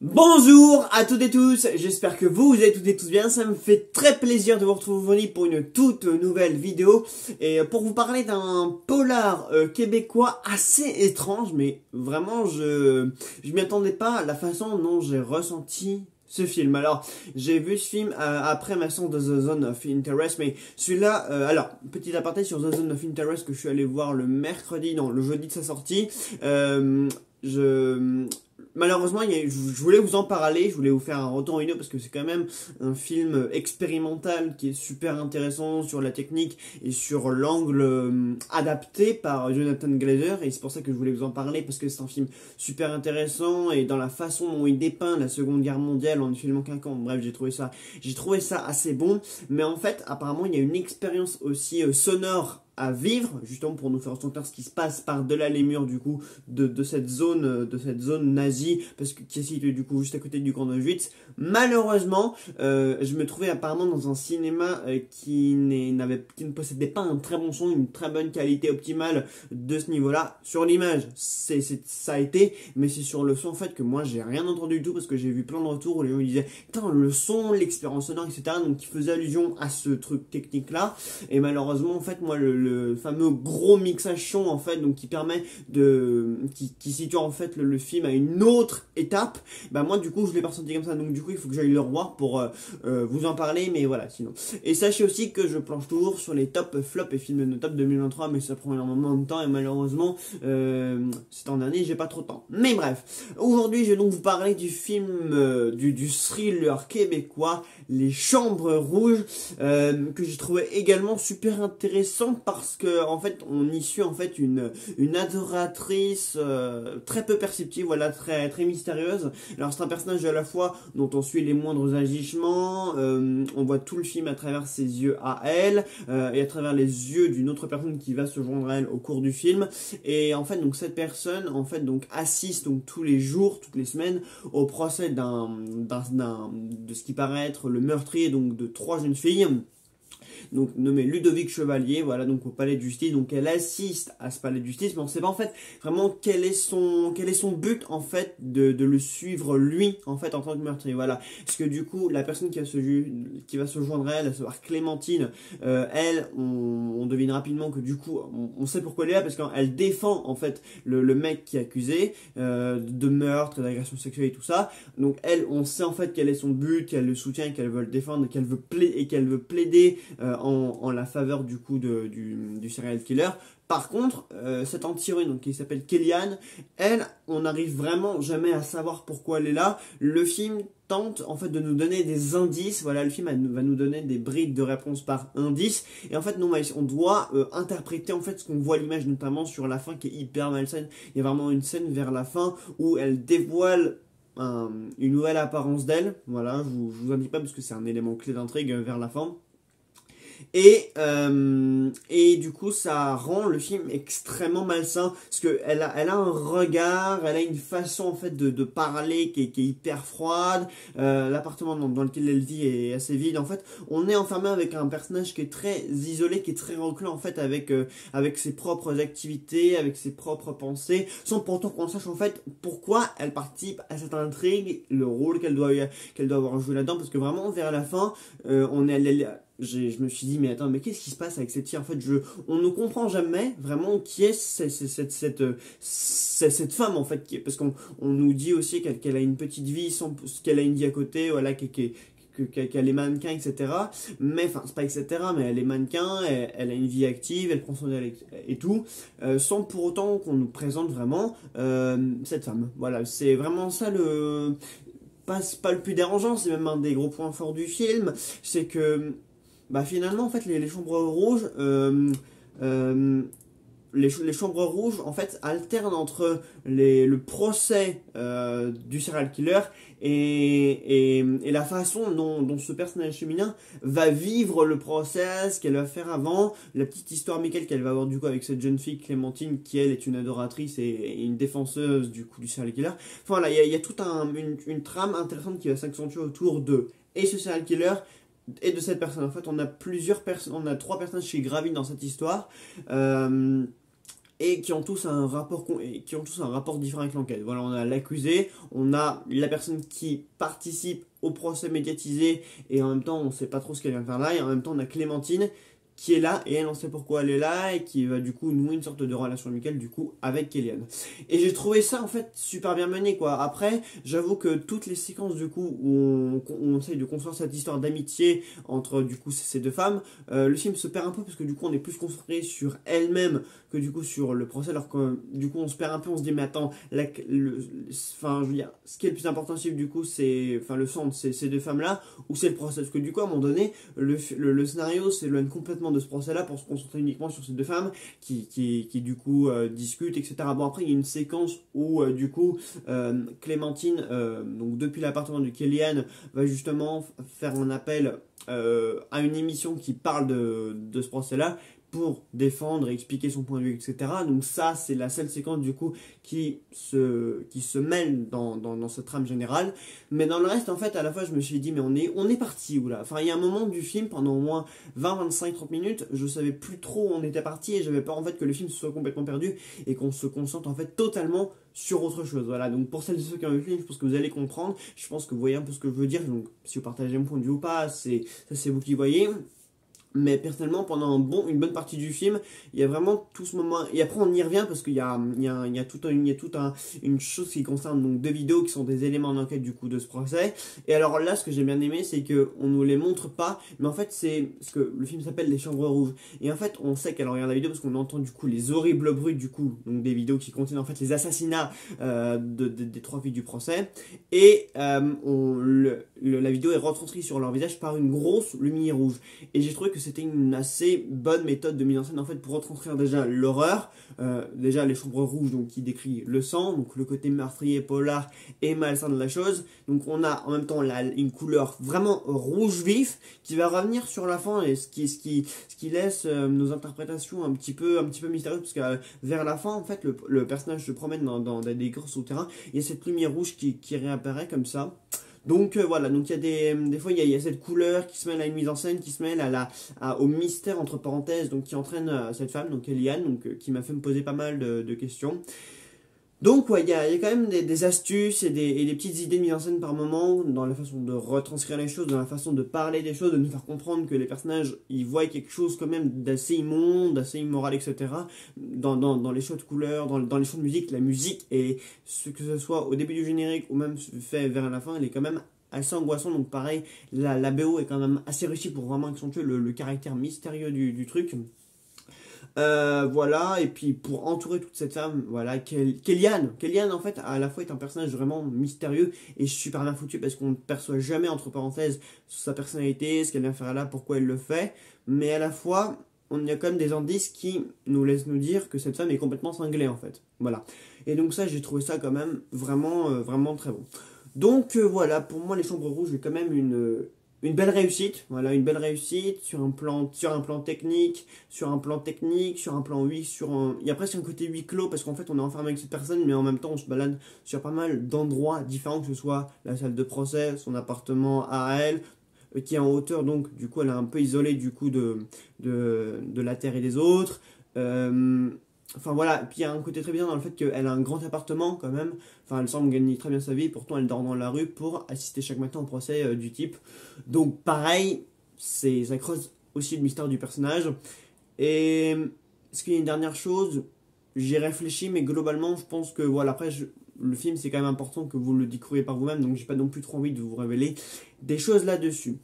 Bonjour à toutes et tous, j'espère que vous allez toutes et tous bien, ça me fait très plaisir de vous retrouver pour une toute nouvelle vidéo et pour vous parler d'un polar québécois assez étrange, mais vraiment je m'y attendais pas à la façon dont j'ai ressenti ce film. Alors, j'ai vu ce film après ma séance de The Zone of Interest, mais celui-là, alors, petit aparté sur The Zone of Interest que je suis allé voir le jeudi de sa sortie, malheureusement, je voulais vous en parler, je voulais vous faire un retour en vidéo parce que c'est quand même un film expérimental qui est super intéressant sur la technique et sur l'angle adapté par Jonathan Glazer, et c'est pour ça que je voulais vous en parler parce que c'est un film super intéressant et dans la façon dont il dépeint la Seconde Guerre mondiale en ne filmant qu'un camp. Bref, j'ai trouvé ça assez bon, mais en fait, apparemment, il y a une expérience aussi sonore à vivre, justement pour nous faire ressentir ce qui se passe par-delà les murs du coup de cette zone nazie, parce que qui est située du coup juste à côté du camp d'Auschwitz. Malheureusement, je me trouvais apparemment dans un cinéma qui ne possédait pas un très bon son, une très bonne qualité optimale de ce niveau-là. Sur l'image, ça a été, mais c'est sur le son en fait que moi j'ai rien entendu du tout, parce que j'ai vu plein de retours où les gens me disaient putain, le son, l'expérience sonore, etc. Donc qui faisait allusion à ce truc technique là, et malheureusement en fait moi le fameux gros mixage son en fait, donc qui permet qui situe en fait le film à une autre étape, bah moi du coup je l'ai pas ressenti comme ça, donc du coup il faut que j'aille le revoir pour vous en parler, mais voilà sinon. Et sachez aussi que je planche toujours sur les top flops et films de top 2023, mais ça prend énormément de temps et malheureusement c'est en dernier, j'ai pas trop de temps. Mais bref, aujourd'hui je vais donc vous parler du film du thriller québécois Les Chambres Rouges, que j'ai trouvé également super intéressant parce que en fait on y suit en fait une adoratrice très peu perceptive, voilà, très mystérieuse. Alors c'est un personnage à la fois dont on suit les moindres agissements, on voit tout le film à travers ses yeux à elle et à travers les yeux d'une autre personne qui va se joindre à elle au cours du film. Et en fait donc cette personne en fait donc assiste donc tous les jours, toutes les semaines au procès de ce qui paraît être le meurtrier donc de 3 jeunes filles, donc nommé Ludovic Chevalier, voilà, donc au palais de justice. Donc elle assiste à ce palais de justice, mais on sait pas en fait vraiment quel est son but en fait de le suivre lui en fait en tant que meurtrier, voilà. Parce que du coup la personne qui va se joindre à elle, à savoir Clémentine, on devine rapidement que du coup on sait pourquoi elle est là, parce qu'elle défend en fait le mec qui est accusé de meurtre, d'agression sexuelle et tout ça. Donc elle, on sait en fait quel est son but, qu'elle le soutient, qu'elle veut le défendre, qu'elle veut plaider en la faveur du coup du serial killer. Par contre, cette anti-héroïne donc qui s'appelle Kellyanne, elle, on n'arrive vraiment jamais à savoir pourquoi elle est là. Le film tente en fait de nous donner des indices, voilà, le film va nous donner des brides de réponses par indice, et en fait non, on doit interpréter en fait ce qu'on voit à l'image, notamment sur la fin qui est hyper malsaine. Il y a vraiment une scène vers la fin où elle dévoile une nouvelle apparence d'elle, voilà, je vous en dis pas parce que c'est un élément clé d'intrigue vers la fin. Et du coup ça rend le film extrêmement malsain, parce que elle a un regard, elle a une façon en fait de parler qui est hyper froide. L'appartement dans lequel elle vit est assez vide. En fait on est enfermé avec un personnage qui est très isolé, qui est très reclus en fait avec ses propres activités, avec ses propres pensées, sans pourtant qu'on sache en fait pourquoi elle participe à cette intrigue, le rôle qu'elle doit avoir joué là-dedans. Parce que vraiment vers la fin je me suis dit mais attends, mais qu'est-ce qui se passe avec cette fille en fait, on ne comprend jamais vraiment qui est cette femme en fait, parce qu'on nous dit aussi qu'elle a une petite vie, qu'elle a une vie à côté, voilà, qu'elle est mannequin, etc. Mais enfin c'est pas etc, mais elle est mannequin, elle a une vie active, elle prend soin d'elle et tout, sans pour autant qu'on nous présente vraiment cette femme. Voilà, c'est vraiment ça pas le plus dérangeant, c'est même un des gros points forts du film, c'est que bah finalement en fait les chambres rouges les chambres rouges en fait alternent entre le procès du serial killer et la façon dont ce personnage féminin va vivre le procès, ce qu'elle va faire avant, la petite histoire amicale qu'elle va avoir du coup avec cette jeune fille Clémentine qui elle est une adoratrice et une défenseuse du coup du serial killer. Enfin voilà, il y a toute une trame intéressante qui va s'accentuer autour et ce serial killer et de cette personne. En fait on a 3 personnages qui gravitent dans cette histoire. et qui ont tous un rapport différent avec l'enquête. Voilà, on a l'accusé, on a la personne qui participe au procès médiatisé et en même temps on sait pas trop ce qu'elle vient faire là, et en même temps on a Clémentine qui est là et elle on sait pourquoi elle est là et qui va du coup nouer une sorte de relation amicale du coup avec Kellyanne. Et j'ai trouvé ça en fait super bien mené quoi. Après j'avoue que toutes les séquences du coup où on essaye de construire cette histoire d'amitié entre du coup ces deux femmes, le film se perd un peu parce que du coup on est plus concentré sur elle-même que du coup sur le procès, alors que du coup on se perd un peu, on se dit mais attends, enfin je veux dire, ce qui est le plus important du coup c'est, enfin le centre c'est ces deux femmes là ou c'est le procès, parce que du coup à un moment donné le scénario s'éloigne complètement de ce procès là pour se concentrer uniquement sur ces deux femmes qui du coup discutent, etc. Bon après il y a une séquence où du coup Clémentine donc depuis l'appartement de Kellyanne va justement faire un appel à une émission qui parle de ce procès là pour défendre et expliquer son point de vue, etc. Donc ça, c'est la seule séquence du coup qui se mêle dans cette trame générale. Mais dans le reste, en fait, à la fois, je me suis dit, mais on est parti où là? Enfin, il y a un moment du film, pendant au moins 20, 25, 30 minutes, je savais plus trop où on était parti et j'avais peur en fait que le film soit complètement perdu et qu'on se concentre en fait totalement sur autre chose. Voilà, donc pour celles et ceux qui ont vu le film, je pense que vous allez comprendre. Je pense que vous voyez un peu ce que je veux dire. Donc si vous partagez mon point de vue ou pas, c'est vous qui voyez. Mais personnellement, pendant une bonne partie du film, il y a vraiment tout ce moment. Et après, on y revient parce qu'il y a une chose qui concerne donc deux vidéos qui sont des éléments d'enquête du coup de ce procès. Et alors là, ce que j'ai bien aimé, c'est que on nous les montre pas, mais en fait, c'est ce que le film s'appelle Les Chambres Rouges. Et en fait, on sait qu'elle regarde la vidéo parce qu'on entend du coup les horribles bruits du coup, donc des vidéos qui contiennent en fait les assassinats des trois filles du procès. Et la vidéo est retranscrite sur leur visage par une grosse lumière rouge. Et j'ai trouvé que c'était une assez bonne méthode de mise en scène en fait pour retranscrire déjà l'horreur, déjà les chambres rouges donc qui décrit le sang, donc le côté meurtrier, polar et malsain de la chose. Donc on a en même temps une couleur vraiment rouge vif qui va revenir sur la fin et ce qui laisse nos interprétations un petit peu mystérieuses parce que vers la fin en fait le personnage se promène dans des gros souterrains, il y a cette lumière rouge qui réapparaît comme ça. Donc voilà, donc il y a des fois il y a cette couleur qui se mêle à une mise en scène, qui se mêle au mystère entre parenthèses, donc qui entraîne cette femme, donc Kellyanne, donc qui m'a fait me poser pas mal de questions. Donc ouais, il y a quand même des astuces et des petites idées de mise en scène par moment, dans la façon de retranscrire les choses, dans la façon de parler des choses, de nous faire comprendre que les personnages, ils voient quelque chose quand même d'assez immonde, d'assez immoral, etc. Dans les choix de couleurs, dans les choix de musique, la musique, et que ce soit au début du générique ou même fait vers la fin, elle est quand même assez angoissante. Donc pareil, la BO est quand même assez réussie pour vraiment accentuer le caractère mystérieux du truc. Voilà, et puis pour entourer toute cette femme, voilà, Kellyanne en fait à la fois est un personnage vraiment mystérieux et super bien foutu parce qu'on ne perçoit jamais entre parenthèses sa personnalité, ce qu'elle vient faire là, pourquoi elle le fait, mais à la fois on y a quand même des indices qui nous laissent nous dire que cette femme est complètement cinglée en fait, voilà. Et donc ça, j'ai trouvé ça quand même vraiment très bon. Donc voilà, pour moi les Chambres Rouges est quand même une belle réussite, voilà, une belle réussite sur un plan technique, sur un plan il y a presque un côté huis clos parce qu'en fait on est enfermé avec cette personne, mais en même temps on se balade sur pas mal d'endroits différents, que ce soit la salle de procès, son appartement à elle, qui est en hauteur, donc du coup elle est un peu isolée du coup de la terre et des autres. Enfin voilà, puis il y a un côté très bien dans le fait qu'elle a un grand appartement quand même, enfin elle semble gagner très bien sa vie, pourtant elle dort dans la rue pour assister chaque matin au procès du type. Donc pareil, ça creuse aussi le mystère du personnage. Et est-ce qu'il y a une dernière chose? J'y réfléchis, mais globalement je pense que voilà, après le film c'est quand même important que vous le découvriez par vous-même, donc j'ai pas non plus trop envie de vous révéler des choses là-dessus.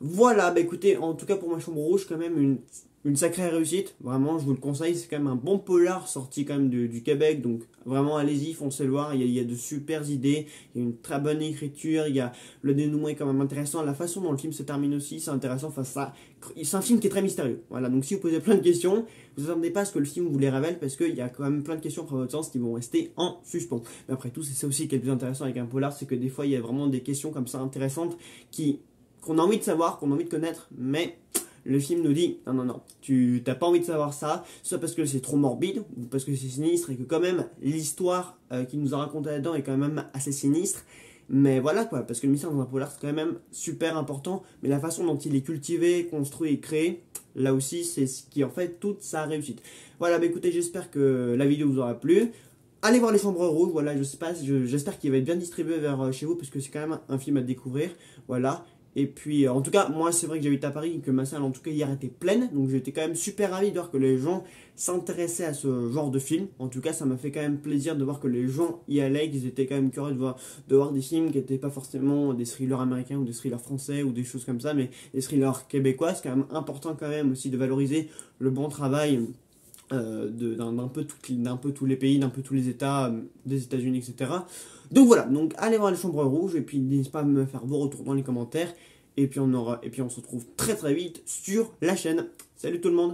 Voilà, bah écoutez, en tout cas pour ma Chambre Rouge, quand même une sacrée réussite, vraiment je vous le conseille, c'est quand même un bon polar sorti quand même du Québec, donc vraiment allez-y, foncez le voir, il y a de super idées, il y a une très bonne écriture, le dénouement est quand même intéressant, la façon dont le film se termine aussi, c'est intéressant, enfin c'est un film qui est très mystérieux, voilà, donc si vous posez plein de questions, vous attendez pas à ce que le film vous les révèle, parce qu'il y a quand même plein de questions dans votre sens qui vont rester en suspens. Mais après tout, c'est ça aussi qui est le plus intéressant avec un polar, c'est que des fois il y a vraiment des questions comme ça intéressantes qu'on a envie de savoir, qu'on a envie de connaître, mais le film nous dit non, tu t'as pas envie de savoir ça, soit parce que c'est trop morbide, ou parce que c'est sinistre, et que quand même l'histoire qu'il nous a racontée là-dedans est quand même assez sinistre. Mais voilà quoi, parce que le mystère dans un polar c'est quand même super important, mais la façon dont il est cultivé, construit et créé, Là aussi, c'est ce qui en fait toute sa réussite. Voilà, bah écoutez, j'espère que la vidéo vous aura plu. Allez voir Les Chambres Rouges, voilà, je sais pas, j'espère qu'il va être bien distribué vers chez vous, parce que c'est quand même un film à découvrir, voilà. Et puis, en tout cas, moi, c'est vrai que j'habite à Paris et que ma salle, en tout cas, hier était pleine, donc j'étais quand même super ravi de voir que les gens s'intéressaient à ce genre de film. En tout cas, ça m'a fait quand même plaisir de voir que les gens y allaient, qu'ils étaient quand même curieux de voir des films qui n'étaient pas forcément des thrillers américains ou des thrillers français ou des choses comme ça, mais des thrillers québécois. C'est quand même important quand même aussi de valoriser le bon travail d'un peu tous les pays, d'un peu tous les États, des États-Unis, etc. Donc voilà, donc allez voir Les Chambres Rouges et puis n'hésitez pas à me faire vos retours dans les commentaires. Et puis on se retrouve très très vite sur la chaîne. Salut tout le monde!